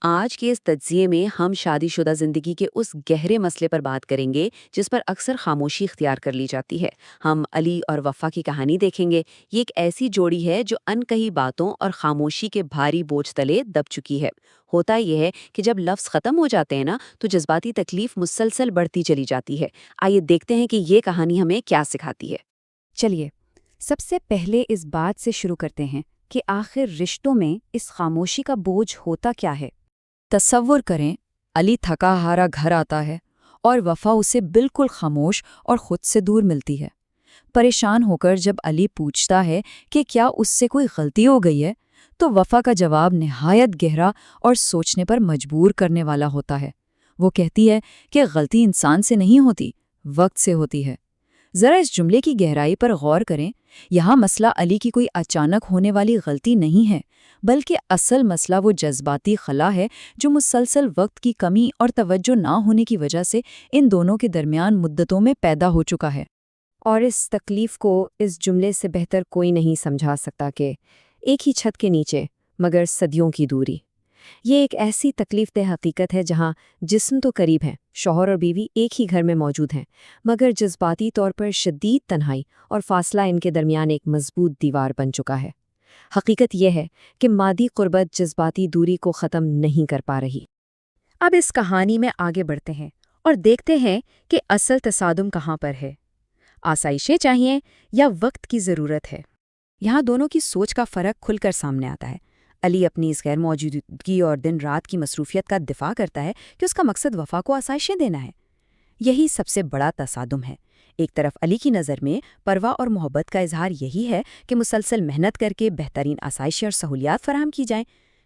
آج کے اس تجزیے میں ہم شادی شدہ زندگی کے اس گہرے مسئلے پر بات کریں گے جس پر اکثر خاموشی اختیار کر لی جاتی ہے۔ ہم علی اور وفا کی کہانی دیکھیں گے۔ یہ ایک ایسی جوڑی ہے جو انکہی باتوں اور خاموشی کے بھاری بوجھ تلے دب چکی ہے۔ ہوتا یہ ہے کہ جب لفظ ختم ہو جاتے ہیں نا تو جذباتی تکلیف مسلسل بڑھتی چلی جاتی ہے۔ آئیے دیکھتے ہیں کہ یہ کہانی ہمیں کیا سکھاتی ہے۔ چلیے سب سے پہلے اس بات سے شروع کرتے ہیں کہ آخر رشتوں میں اس خاموشی کا بوجھ ہوتا کیا ہے۔ تصور کریں، علی تھکا ہارا گھر آتا ہے اور وفا اسے بالکل خاموش اور خود سے دور ملتی ہے۔ پریشان ہو کر جب علی پوچھتا ہے کہ کیا اس سے کوئی غلطی ہو گئی ہے تو وفا کا جواب نہایت گہرا اور سوچنے پر مجبور کرنے والا ہوتا ہے۔ وہ کہتی ہے کہ غلطی انسان سے نہیں ہوتی، وقت سے ہوتی ہے۔ ذرا اس جملے کی گہرائی پر غور کریں۔ یہاں مسئلہ علی کی کوئی اچانک ہونے والی غلطی نہیں ہے، بلکہ اصل مسئلہ وہ جذباتی خلا ہے جو مسلسل وقت کی کمی اور توجہ نہ ہونے کی وجہ سے ان دونوں کے درمیان مدتوں میں پیدا ہو چکا ہے۔ اور اس تکلیف کو اس جملے سے بہتر کوئی نہیں سمجھا سکتا کہ ایک ہی چھت کے نیچے مگر صدیوں کی دوری۔ یہ ایک ایسی تکلیف دہ حقیقت ہے جہاں جسم تو قریب ہیں، شوہر اور بیوی ایک ہی گھر میں موجود ہیں، مگر جذباتی طور پر شدید تنہائی اور فاصلہ ان کے درمیان ایک مضبوط دیوار بن چکا ہے۔ حقیقت یہ ہے کہ مادی قربت جذباتی دوری کو ختم نہیں کر پا رہی۔ اب اس کہانی میں آگے بڑھتے ہیں اور دیکھتے ہیں کہ اصل تصادم کہاں پر ہے۔ آسائشیں چاہیے یا وقت کی ضرورت ہے؟ یہاں دونوں کی سوچ کا فرق کھل کر سامنے آتا ہے۔ علی اپنی اس غیر موجودگی اور دن رات کی مصروفیت کا دفاع کرتا ہے کہ اس کا مقصد وفا کو آسائشیں دینا ہے۔ یہی سب سے بڑا تصادم ہے۔ ایک طرف علی کی نظر میں پرواہ اور محبت کا اظہار یہی ہے کہ مسلسل محنت کر کے بہترین آسائشیں اور سہولیات فراہم کی جائیں،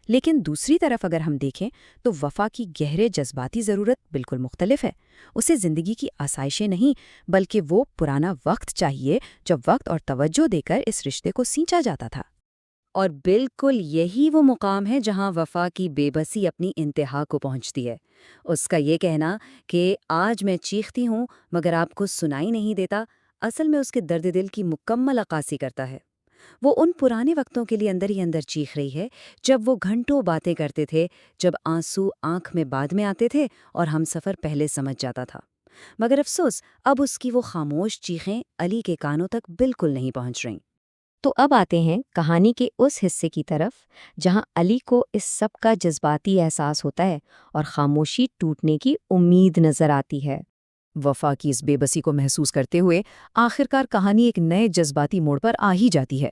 لیکن دوسری طرف اگر ہم دیکھیں تو وفا کی گہرے جذباتی ضرورت بالکل مختلف ہے۔ اسے زندگی کی آسائشیں نہیں بلکہ وہ پرانا وقت چاہیے جب وقت اور توجہ دے کر اس رشتے کو سینچا جاتا تھا۔ اور بالکل یہی وہ مقام ہے جہاں وفا کی بے بسی اپنی انتہا کو پہنچتی ہے۔ اس کا یہ کہنا کہ آج میں چیختی ہوں مگر آپ کو سنائی نہیں دیتا، اصل میں اس کے درد دل کی مکمل عکاسی کرتا ہے۔ وہ ان پرانے وقتوں کے لیے اندر ہی اندر چیخ رہی ہے جب وہ گھنٹوں باتیں کرتے تھے، جب آنسو آنکھ میں بعد میں آتے تھے اور ہم سفر پہلے سمجھ جاتا تھا۔ مگر افسوس اب اس کی وہ خاموش چیخیں علی کے کانوں تک بالکل نہیں پہنچ رہیں۔ تو اب آتے ہیں کہانی کے اس حصے کی طرف جہاں علی کو اس سب کا جذباتی احساس ہوتا ہے اور خاموشی ٹوٹنے کی امید نظر آتی ہے۔ وفا کی اس بے بسی کو محسوس کرتے ہوئے آخرکار کہانی ایک نئے جذباتی موڑ پر آ ہی جاتی ہے۔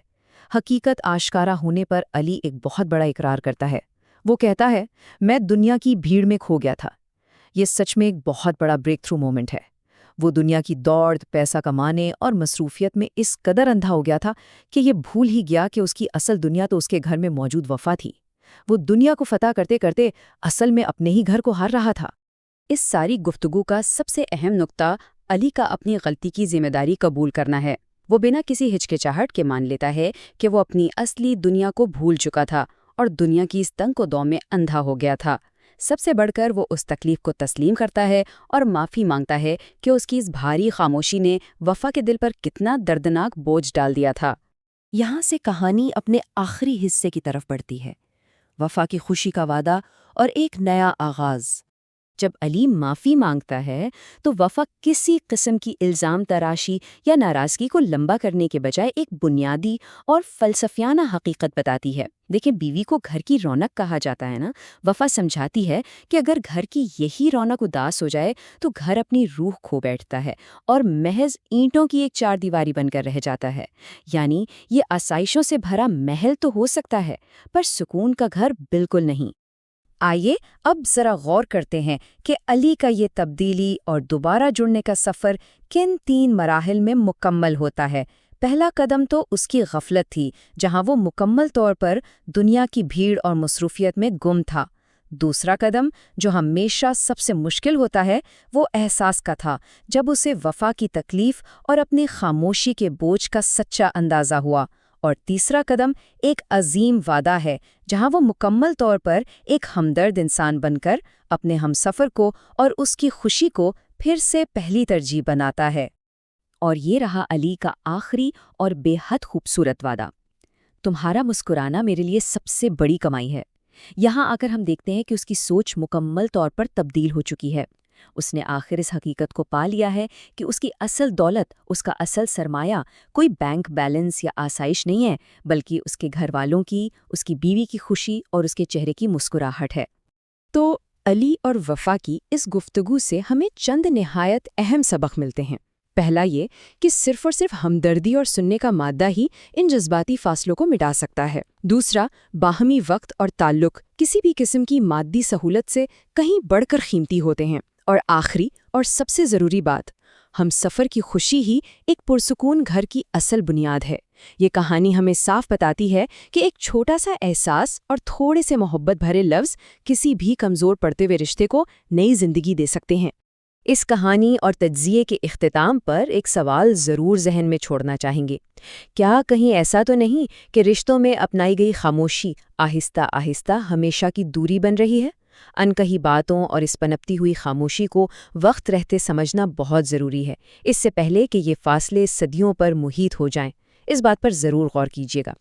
حقیقت آشکارا ہونے پر علی ایک بہت بڑا اقرار کرتا ہے۔ وہ کہتا ہے، میں دنیا کی بھیڑ میں کھو گیا تھا۔ یہ سچ میں ایک بہت بڑا بریک تھرو مومنٹ ہے۔ وہ دنیا کی دوڑ، پیسہ کمانے اور مصروفیت میں اس قدر اندھا ہو گیا تھا کہ یہ بھول ہی گیا کہ اس کی اصل دنیا تو اس کے گھر میں موجود وفا تھی۔ وہ دنیا کو فتح کرتے کرتے اصل میں اپنے ہی گھر کو ہار رہا تھا۔ اس ساری گفتگو کا سب سے اہم نقطہ علی کا اپنی غلطی کی ذمہ داری قبول کرنا ہے۔ وہ بنا کسی ہچکچاہٹ کے مان لیتا ہے کہ وہ اپنی اصلی دنیا کو بھول چکا تھا اور دنیا کی اس تنگ و دو میں اندھا ہو گیا تھا۔ سب سے بڑھ کر وہ اس تکلیف کو تسلیم کرتا ہے اور معافی مانگتا ہے کہ اس کی اس بھاری خاموشی نے وفا کے دل پر کتنا دردناک بوجھ ڈال دیا تھا۔ یہاں سے کہانی اپنے آخری حصے کی طرف بڑھتی ہے، وفا کی خوشی کا وعدہ اور ایک نیا آغاز۔ جب علی معافی مانگتا ہے تو وفا کسی قسم کی الزام تراشی یا ناراضگی کو لمبا کرنے کے بجائے ایک بنیادی اور فلسفیانہ حقیقت بتاتی ہے۔ دیکھیں، بیوی کو گھر کی رونق کہا جاتا ہے نا۔ وفا سمجھاتی ہے کہ اگر گھر کی یہی رونق اداس ہو جائے تو گھر اپنی روح کھو بیٹھتا ہے اور محض اینٹوں کی ایک چار دیواری بن کر رہ جاتا ہے۔ یعنی یہ آسائشوں سے بھرا محل تو ہو سکتا ہے پر سکون کا گھر بالکل نہیں۔ آئیے اب ذرا غور کرتے ہیں کہ علی کا یہ تبدیلی اور دوبارہ جڑنے کا سفر کن 3 مراحل میں مکمل ہوتا ہے۔ پہلا قدم تو اس کی غفلت تھی، جہاں وہ مکمل طور پر دنیا کی بھیڑ اور مصروفیت میں گم تھا۔ دوسرا قدم، جو ہمیشہ سب سے مشکل ہوتا ہے، وہ احساس کا تھا، جب اسے وفا کی تکلیف اور اپنی خاموشی کے بوجھ کا سچا اندازہ ہوا۔ اور تیسرا قدم ایک عظیم وعدہ ہے، جہاں وہ مکمل طور پر ایک ہمدرد انسان بن کر اپنے ہمسفر کو اور اس کی خوشی کو پھر سے پہلی ترجیح بناتا ہے۔ اور یہ رہا علی کا آخری اور بے حد خوبصورت وعدہ: تمہارا مسکرانا میرے لیے سب سے بڑی کمائی ہے۔ یہاں آ کر ہم دیکھتے ہیں کہ اس کی سوچ مکمل طور پر تبدیل ہو چکی ہے۔ اس نے آخر اس حقیقت کو پا لیا ہے کہ اس کی اصل دولت، اس کا اصل سرمایہ کوئی بینک بیلنس یا آسائش نہیں ہے، بلکہ اس کے گھر والوں کی، اس کی بیوی کی خوشی اور اس کے چہرے کی مسکراہٹ ہے۔ تو علی اور وفا کی اس گفتگو سے ہمیں چند نہایت اہم سبق ملتے ہیں۔ پہلا یہ کہ صرف اور صرف ہمدردی اور سننے کا مادہ ہی ان جذباتی فاصلوں کو مٹا سکتا ہے۔ دوسرا، باہمی وقت اور تعلق کسی بھی قسم کی مادی سہولت سے کہیں بڑھ کر قیمتی ہوتے ہیں۔ اور آخری اور سب سے ضروری بات، ہم سفر کی خوشی ہی ایک پرسکون گھر کی اصل بنیاد ہے۔ یہ کہانی ہمیں صاف بتاتی ہے کہ ایک چھوٹا سا احساس اور تھوڑے سے محبت بھرے لفظ کسی بھی کمزور پڑتے ہوئے رشتے کو نئی زندگی دے سکتے ہیں۔ اس کہانی اور تجزیے کے اختتام پر ایک سوال ضرور ذہن میں چھوڑنا چاہیں گے۔ کیا کہیں ایسا تو نہیں کہ رشتوں میں اپنائی گئی خاموشی آہستہ آہستہ ہمیشہ کی دوری بن رہی ہے؟ انکہی باتوں اور اس پنپتی ہوئی خاموشی کو وقت رہتے سمجھنا بہت ضروری ہے، اس سے پہلے کہ یہ فاصلے صدیوں پر محیط ہو جائیں۔ اس بات پر ضرور غور کیجیے گا۔